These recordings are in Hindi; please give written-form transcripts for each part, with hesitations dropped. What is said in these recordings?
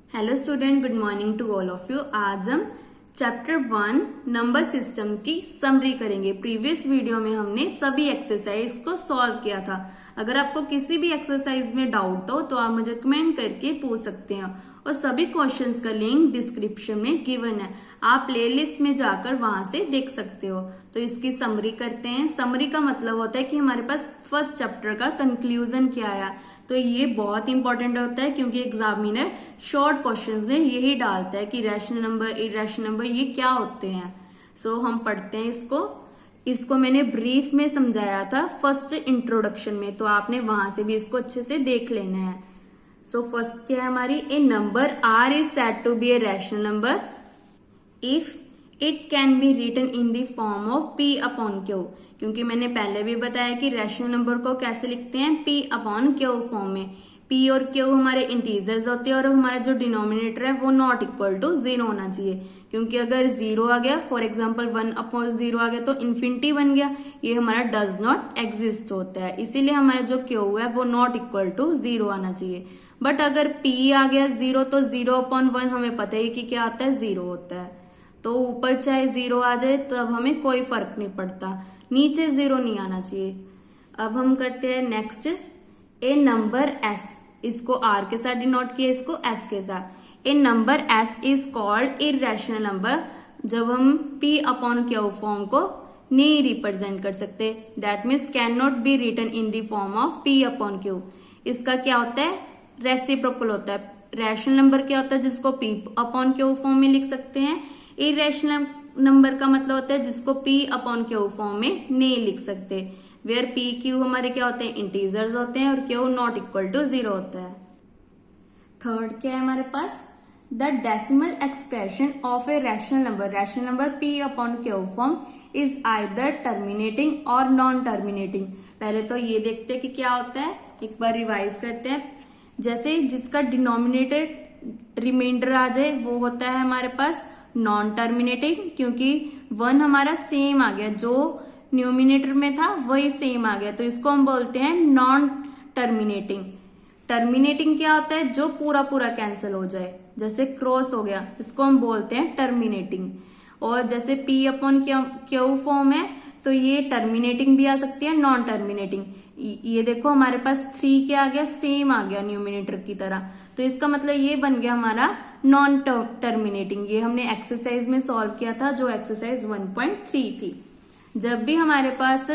Hello student, good morning to all of you. आज हम चैप्टर 1 नंबर सिस्टम की समरी करेंगे। प्रीवियस वीडियो में हमने सभी एक्सरसाइज को सॉल्व किया था। अगर आपको किसी भी एक्सरसाइज में डाउट हो तो आप मुझे कमेंट करके पूछ सकते हैं और सभी क्वेश्चंस का लिंक डिस्क्रिप्शन में गिवन है, आप प्लेलिस्ट में जाकर वहां से देख सकते हो। तो इसकी समरी करते हैं। समरी का मतलब होता है कि हमारे पास फर्स्ट चैप्टर का कंक्लूजन क्या आया। तो ये बहुत इंपॉर्टेंट होता है क्योंकि एग्जामिनर शॉर्ट क्वेश्चंस में यही डालता है कि रैशनल नंबर, इरेशनल नंबर ये क्या होते हैं। सो हम पढ़ते हैं इसको मैंने ब्रीफ में समझाया था फर्स्ट इंट्रोडक्शन में, तो आपने वहां से भी इसको अच्छे से देख लेना है। सो फर्स्ट क्या है हमारी, a number R is said to be a rational number if it can be written in the form of P upon Q. क्योंकि मैंने पहले भी बताया कि रैशनल नंबर को कैसे लिखते हैं, पी अपॉन क्यू फॉर्म में। पी और क्यू हमारे इंटीजर्स होते हैं और हमारा जो डिनोमिनेटर है वो नॉट इक्वल टू 0 होना चाहिए। क्योंकि अगर 0 आ गया, फॉर एग्जाम्पल 1 अपॉन 0 आ गया तो इन्फिनिटी बन गया, ये हमारा डज नॉट एग्जिस्ट होता है। इसीलिए हमारा जो क्यू है वो नॉट इक्वल टू 0 आना चाहिए। बट अगर पी आ गया 0 तो 0 अपॉन 1 हमें पता ही कि क्या आता है, 0 होता है। तो ऊपर चाहे 0 आ जाए तब हमें कोई फर्क नहीं पड़ता, नीचे 0 नहीं आना चाहिए। अब हम करते हैं नेक्स्ट, ए नंबर एस, इसको आर के साथ डिनोट किया, इसको एस के साथ। A number S is called irrational number जब हम पी अपॉन क्यू फॉर्म को नहीं रिप्रेजेंट कर सकते, that means can not be written in the form of P upon Q. इसका क्या होता है, रेसिप्रोकल होता है। रैशनल नंबर क्या होता है, जिसको पी अपॉन क्यू फॉर्म में लिख सकते हैं। इरेशनल नंबर का मतलब होता है जिसको पी अपॉन क्यू फॉर्म में नहीं लिख सकते। वेयर पी क्यू हमारे क्या होते हैं, इंटीजर्स होते हैं और क्यू नॉट इक्वल टू 0 होता है। थर्ड क्या है हमारे पास, the decimal expression of a rational number P upon Q form is either terminating और नॉन टर्मिनेटिंग। पहले तो ये देखते हैं कि क्या होता है, एक बार रिवाइज करते हैं। जैसे जिसका डिनोमिनेटेड रिमाइंडर आ जाए वो होता है हमारे पास नॉन टर्मिनेटिंग, क्योंकि 1 हमारा सेम आ गया, जो न्यूमिनेटर में था वही सेम आ गया, तो इसको हम बोलते हैं नॉन टर्मिनेटिंग। टर्मिनेटिंग क्या होता है, जो पूरा पूरा कैंसिल हो जाए, जैसे क्रॉस हो गया, इसको हम बोलते हैं टर्मिनेटिंग। और जैसे पी अपॉन क्यू फॉर्म है तो ये टर्मिनेटिंग भी आ सकती है, नॉन टर्मिनेटिंग। ये देखो हमारे पास 3 क्या आ गया, सेम आ गया न्यूमिनेटर की तरह, तो इसका मतलब ये बन गया हमारा नॉन टर्मिनेटिंग। ये हमने एक्सरसाइज में सॉल्व किया था, जो एक्सरसाइज 1.3 थी। जब भी हमारे पास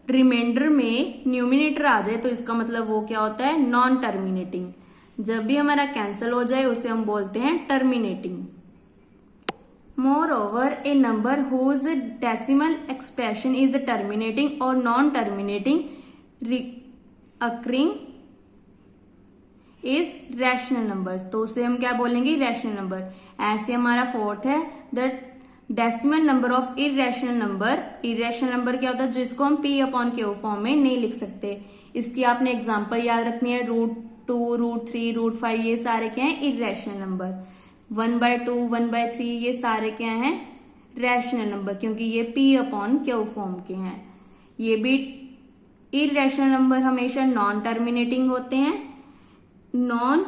रिमाइंडर में न्यूमिनेटर आ जाए तो इसका मतलब वो क्या होता है, नॉन टर्मिनेटिंग। जब भी हमारा कैंसिल हो जाए उसे हम बोलते हैं terminating. Moreover, a number whose decimal expression is terminating or non-terminating occurring is rational numbers। तो उसे हम क्या बोलेंगे, रैशनल नंबर। ऐसे हमारा फोर्थ है, the decimal number of irrational number. Irrational number क्या होता है, जिसको हम पी अपॉन क्यू फॉर्म में नहीं लिख सकते। इसकी आपने एग्जांपल याद रखनी है, √2, √3, √5 ये सारे क्या है, इरेशनल नंबर। 1/2, 1/3 ये सारे क्या हैं, रैशनल नंबर, क्योंकि ये पी अपॉन क्यू फॉर्म के हैं। ये भी इरेशनल नंबर हमेशा नॉन टर्मिनेटिंग होते हैं, नॉन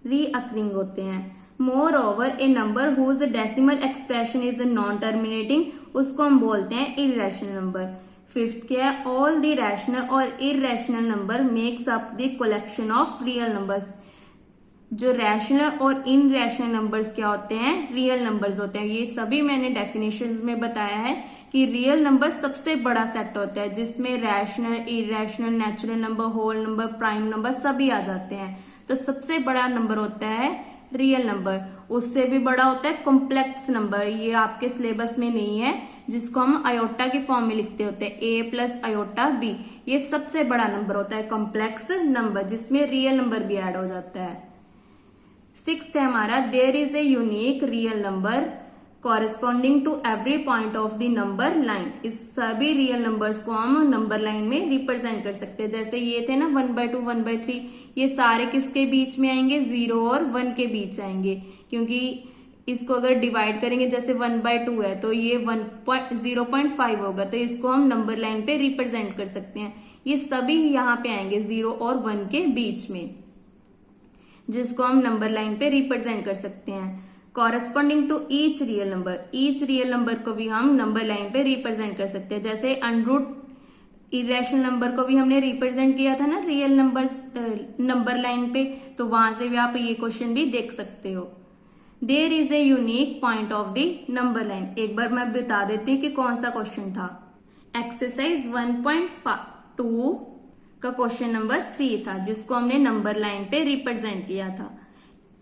रीअकरिंग होते हैं। Moreover a number whose decimal expression is non terminating, उसको हम बोलते हैं इरेशनल नंबर। फिफ्थ क्या है, ऑल द रैशनल और irrational number makes up the collection of real numbers. जो रैशनल और इन रैशनल नंबर्स क्या होते हैं, रियल नंबर्स होते हैं। ये सभी मैंने डेफिनेशंस में बताया है कि रियल नंबर सबसे बड़ा सेट होता है जिसमें rational, irrational, natural number, whole number, prime number सभी आ जाते हैं। तो सबसे बड़ा नंबर होता है रियल नंबर। उससे भी बड़ा होता है कॉम्प्लेक्स नंबर, ये आपके सिलेबस में नहीं है, जिसको हम आयोटा के फॉर्म में लिखते होते हैं, a प्लस आयोटा b। ये सबसे बड़ा नंबर होता है कॉम्प्लेक्स नंबर, जिसमें रियल नंबर भी ऐड हो जाता है। सिक्स्थ है हमारा, there is a unique real number corresponding to every point of the number line. इस सभी रियल नंबर्स को हम नंबर लाइन में रिप्रेजेंट कर सकते हैं। जैसे ये थे ना 1/2, 1/3, ये सारे किसके बीच में आएंगे, 0 और 1 के बीच आएंगे। क्योंकि इसको अगर डिवाइड करेंगे, जैसे 1/2 है तो ये 0.5 होगा, तो इसको हम नंबर लाइन पे रिप्रेजेंट कर सकते हैं। ये सभी यहाँ पे आएंगे 0 और 1 के बीच में। जिसको हम नंबर लाइन पे रिप्रेजेंट कर सकते हैं। Corresponding to each real number को भी हम नंबर लाइन पे रिप्रेजेंट कर सकते हैं। जैसे अनरूट इरेशनल नंबर को भी हमने रिप्रेजेंट किया था ना रियल नंबर लाइन पे, तो वहां से भी आप ये क्वेश्चन भी देख सकते हो। There is a unique point of the number line. एक बार मैं बता देती हूँ कि कौन सा क्वेश्चन था। एक्सरसाइज 1.2 का क्वेश्चन नंबर 3 था, जिसको हमने नंबर लाइन पे रिप्रेजेंट किया था।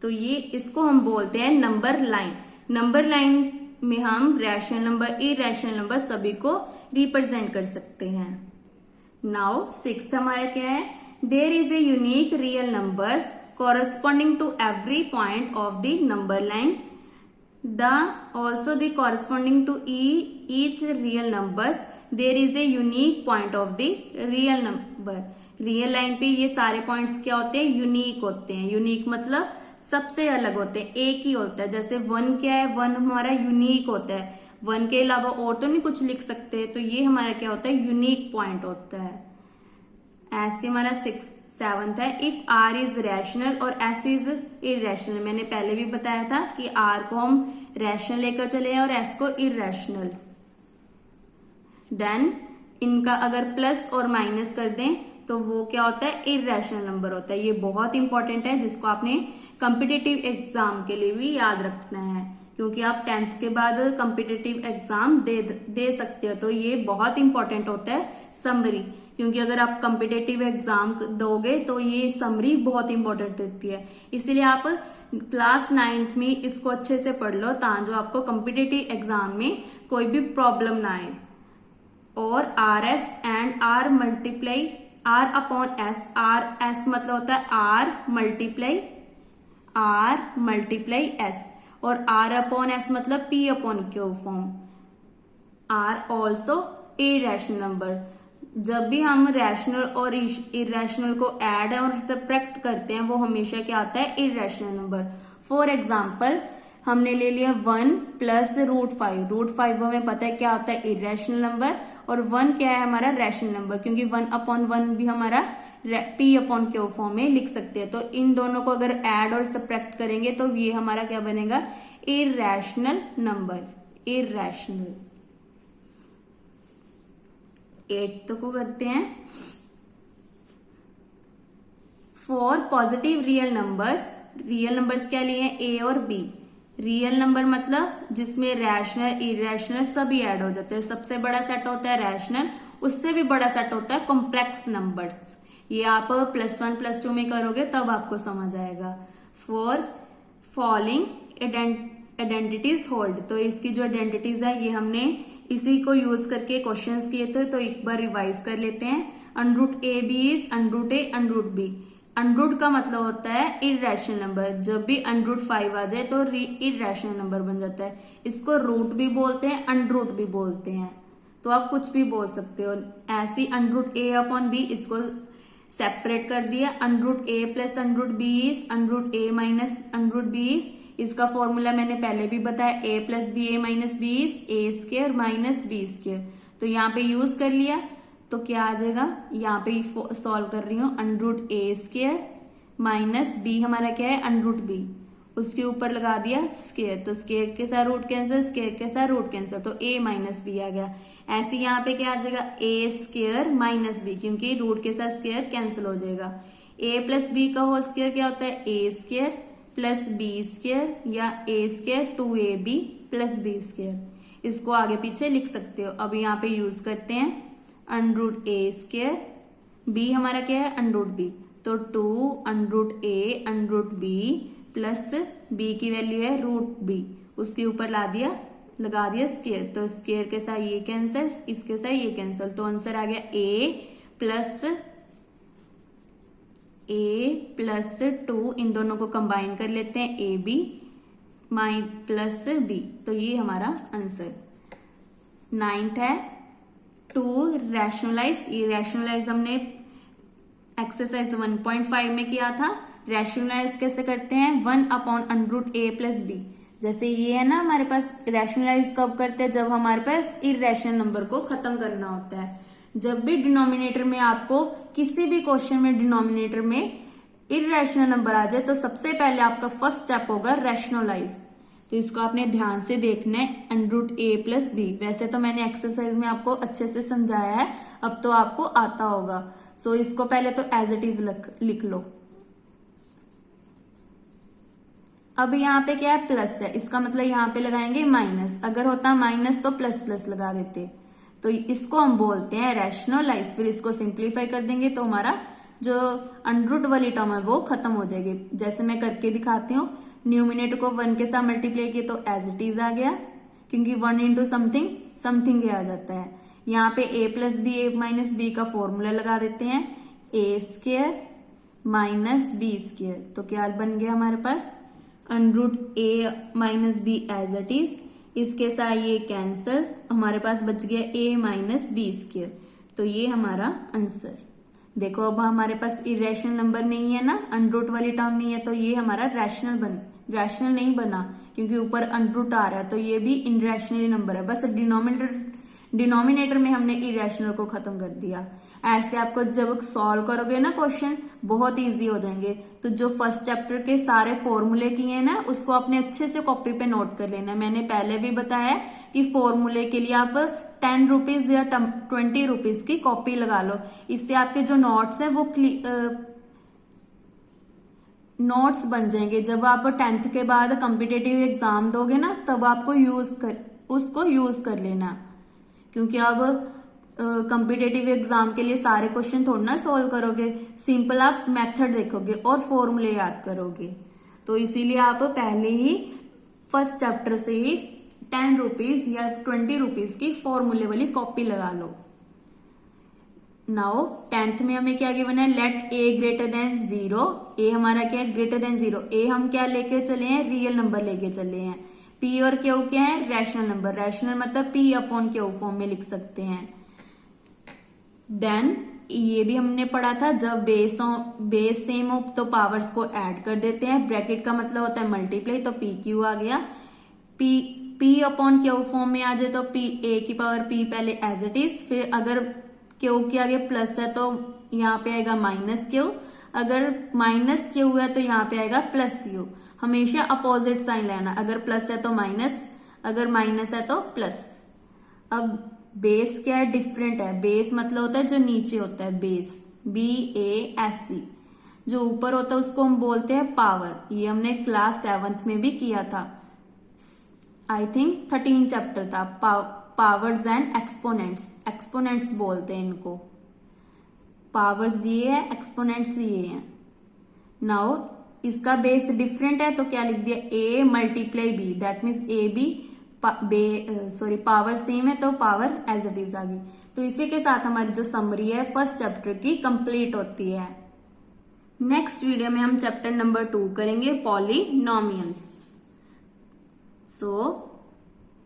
तो ये इसको हम बोलते हैं नंबर लाइन। नंबर लाइन में हम रैशनल नंबर, इरेशनल नंबर सभी को रिप्रेजेंट कर सकते हैं। नाउ 6th हमारा क्या है, there is a unique real numbers corresponding to every point of the number line. Also the corresponding to each real numbers there is a unique point of the real number. Real line पे ये सारे पॉइंट्स क्या होते हैं, यूनिक होते हैं। यूनिक मतलब सबसे अलग होते हैं, एक ही होता है। जैसे 1 क्या है, 1 हमारा यूनिक होता है, 1 के अलावा और तो नहीं कुछ लिख सकते, तो ये हमारा क्या होता है, यूनिक पॉइंट होता है। ऐसे हमारा 7th है, इफ आर इज रैशनल और एस इज इरेशनल। मैंने पहले भी बताया था कि आर को हम रैशनल लेकर चले और एस को इरेशनल। देन इनका अगर प्लस और माइनस कर दें तो वो क्या होता है, इरेशनल नंबर होता है। ये बहुत इंपॉर्टेंट है, जिसको आपने कॉम्पिटिटिव एग्जाम के लिए भी याद रखना है, क्योंकि आप 10th के बाद कॉम्पिटिटिव एग्जाम दे सकते हो। तो ये बहुत इंपॉर्टेंट होता है समरी, क्योंकि अगर आप कॉम्पिटिटिव एग्जाम दोगे तो ये समरी बहुत इंपॉर्टेंट होती है। इसीलिए आप क्लास 9th में इसको अच्छे से पढ़ लो, ताकि आपको कॉम्पिटिटिव एग्जाम में कोई भी प्रॉब्लम ना आए। और r s and r multiply r upon s, r s मतलब होता है आर मल्टीप्लाई एस, और आर अपॉन एस मतलब p upon Q form. R also irrational number. जब भी हम रैशनल और इरेशनल को ऐड और सब्ट्रैक्ट करते हैं वो हमेशा क्या आता है, इरेशनल नंबर। फॉर एग्जाम्पल हमने ले लिया 1 प्लस √5। √5 हमें पता है क्या होता है, इरेशनल नंबर, और 1 क्या है हमारा रैशनल नंबर, क्योंकि 1/1 भी हमारा पी अपॉन क्यू फॉर्म में लिख सकते हैं। तो इन दोनों को अगर ऐड और सब्ट्रैक्ट करेंगे तो ये हमारा क्या बनेगा, इरेशनल नंबर, इरेशनल। 8th को करते हैं। फॉर पॉजिटिव रियल नंबर्स क्या लिए हैं, ए और बी। रियल नंबर मतलब जिसमें रैशनल इरेशनल सभी ऐड हो जाते हैं। सबसे बड़ा सेट होता है रैशनल, उससे भी बड़ा सेट होता है कॉम्प्लेक्स नंबर्स। ये आप +1 +2 में करोगे तब आपको समझ आएगा। फॉर फॉलोइंग आइडेंटिटीज होल्ड, तो इसकी जो आइडेंटिटीज है ये हमने इसी को यूज करके क्वेश्चंस किए थे, तो एक बार रिवाइज कर लेते हैं। √a b is √a √b। √, का मतलब होता है इरेशनल नंबर। जब भी √5 आ जाए तो इरेशनल नंबर बन जाता है। इसको रूट भी बोलते हैं, √रूट भी बोलते हैं, तो आप कुछ भी बोल सकते हो। ऐसी √a अपॉन b, इसको सेपरेट कर दिया। √a plus √b is √a minus √b is, इसका फॉर्मूला मैंने पहले भी बताया, a plus b a minus b is a² minus b²। तो यहाँ पे यूज कर लिया तो क्या आ जाएगा, यहाँ पे सॉल्व कर रही हूँ। √a² माइनस b हमारा क्या है, √b, उसके ऊपर लगा दिया स्क्वायर, तो स्क्वायर के साथ रूट कैंसिल, स्क्वायर के साथ रूट कैंसिल, तो a माइनस b आ गया। ऐसे यहाँ पे क्या आ जाएगा, a² माइनस b, क्योंकि रूट के साथ स्क्वायर कैंसिल हो जाएगा। a प्लस b का होल स्क्वायर क्या होता है, a² प्लस b² या a² 2ab प्लस b²। इसको आगे पीछे लिख सकते हो। अब यहाँ पे यूज करते हैं √a², b हमारा क्या है, √b, तो 2 √a √b प्लस b की वैल्यू है √b, उसके ऊपर लगा दिया स्क्वायर, तो स्क्वायर के साथ ये कैंसिल, इसके साथ ये कैंसिल, तो आंसर आ गया a प्लस 2। इन दोनों को कंबाइन कर लेते हैं, ab प्लस b, तो ये हमारा आंसर। 9th है, टू रैशनलाइज हमने एक्सरसाइज 1.5 में किया था। रैशनलाइज कैसे करते हैं, 1/√a प्लस b। जैसे ये है ना हमारे पास, रैशनलाइज कब करते हैं, जब हमारे पास इरेशनल नंबर को खत्म करना होता है। जब भी डिनोमिनेटर में आपको किसी भी क्वेश्चन में डिनोमिनेटर में इरेशनल नंबर आ जाए तो सबसे पहले आपका फर्स्ट स्टेप होगा रैशनलाइज। तो इसको आपने ध्यान से देखना है, √a+b। वैसे तो मैंने एक्सरसाइज में आपको अच्छे से समझाया है, अब तो आपको आता होगा। सो इसको पहले तो एज इट इज लिख लो। अब यहाँ पे क्या है, प्लस है, इसका मतलब यहाँ पे लगाएंगे माइनस। अगर होता माइनस तो प्लस प्लस लगा देते। तो इसको हम बोलते हैं रैशनलाइज। फिर इसको सिंप्लीफाई कर देंगे तो हमारा जो अंडर वाली टर्म है वो खत्म हो जाएगी। जैसे मैं करके दिखाती हूँ, न्यूमिनेटर को 1 के साथ मल्टीप्लाई किए तो एज इट इज आ गया, क्योंकि 1 × समथिंग समथिंग आ जाता है। यहाँ पे a+b a-b का फॉर्मूला लगा देते हैं, a² - b²। तो क्या बन गया हमारे पास, √a - b as it is. इसके साथ ये कैंसल, हमारे पास बच गया a - b²। तो ये हमारा आंसर। देखो अब हमारे पास इरेशनल नंबर नहीं है ना, अंडर वाली टर्म नहीं है, तो ये हमारा रैशनल नहीं बना, क्योंकि ऊपर अंडर आ रहा है, तो ये भी इनरैशनल नंबर है। बस डिनोमिनेटर में हमने इरेशनल को खत्म कर दिया। ऐसे आपको जब सॉल्व करोगे ना क्वेश्चन, बहुत इजी हो जाएंगे। तो जो फर्स्ट चैप्टर के सारे फॉर्मूले किए हैं ना, उसको आपने अच्छे से कॉपी पे नोट कर लेना। मैंने पहले भी बताया कि फॉर्मूले के लिए आप 10 रुपीज या 20 रुपीज की कॉपी लगा लो। इससे आपके जो नोट्स है वो नोट्स बन जाएंगे। जब आप 10th के बाद कॉम्पिटेटिव एग्जाम दोगे ना, तब आपको उसको यूज कर लेना, क्योंकि अब कॉम्पिटेटिव एग्जाम के लिए सारे क्वेश्चन थोड़ा ना सोल्व करोगे, सिंपल आप मेथड देखोगे और फॉर्मूले याद करोगे। तो इसीलिए आप पहले ही फर्स्ट चैप्टर से ही 10 रुपीज या 20 रुपीज की फॉर्मूले वाली कॉपी लगा लो। नाउ 10th में हमें क्या गिवन है, लेट a > 0। a हमारा क्या है, ग्रेटर देन 0। a हम क्या लेके चले हैं, रियल नंबर लेके चले हैं। p और q क्या है, रैशनल नंबर। रैशनल मतलब p/q फॉर्म में लिख सकते हैं। देन ये भी हमने पढ़ा था, जब बेस सेम हो तो पावर्स को ऐड कर देते हैं। ब्रैकेट का मतलब होता है मल्टीप्लाई, तो pq आ गया। p/q फॉर्म में आ जाए तो a⁴p पहले एज इट इज। फिर अगर q के आगे प्लस है तो यहाँ पे आएगा -q, अगर -q है तो यहाँ पे आएगा +q। हमेशा अपोजिट साइन लेना, अगर प्लस है तो माइनस, अगर माइनस है तो प्लस। अब बेस क्या है, डिफरेंट है। बेस मतलब होता है जो नीचे होता है, बेस BASC। जो ऊपर होता है उसको हम बोलते हैं पावर। ये हमने क्लास 7th में भी किया था, आई थिंक 13 चैप्टर था, पावर्स एंड एक्सपोनेंट्स। एक्सपोनेंट्स बोलते हैं इनको। पावर्स ये है, एक्सपोनेंट्स ये है। नाउ इसका बेस डिफरेंट है तो क्या लिख दिया, a × b, that means power same है तो पावर एज इट इज आ गई। तो इसी के साथ हमारी जो समरी है फर्स्ट चैप्टर की कंप्लीट होती है। नेक्स्ट वीडियो में हम चैप्टर नंबर 2 करेंगे, पॉलिनोमियल्स।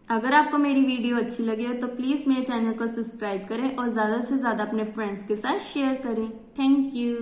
अगर आपको मेरी वीडियो अच्छी लगी हो तो प्लीज मेरे चैनल को सब्सक्राइब करें और ज्यादा से ज्यादा अपने फ्रेंड्स के साथ शेयर करें। Thank you.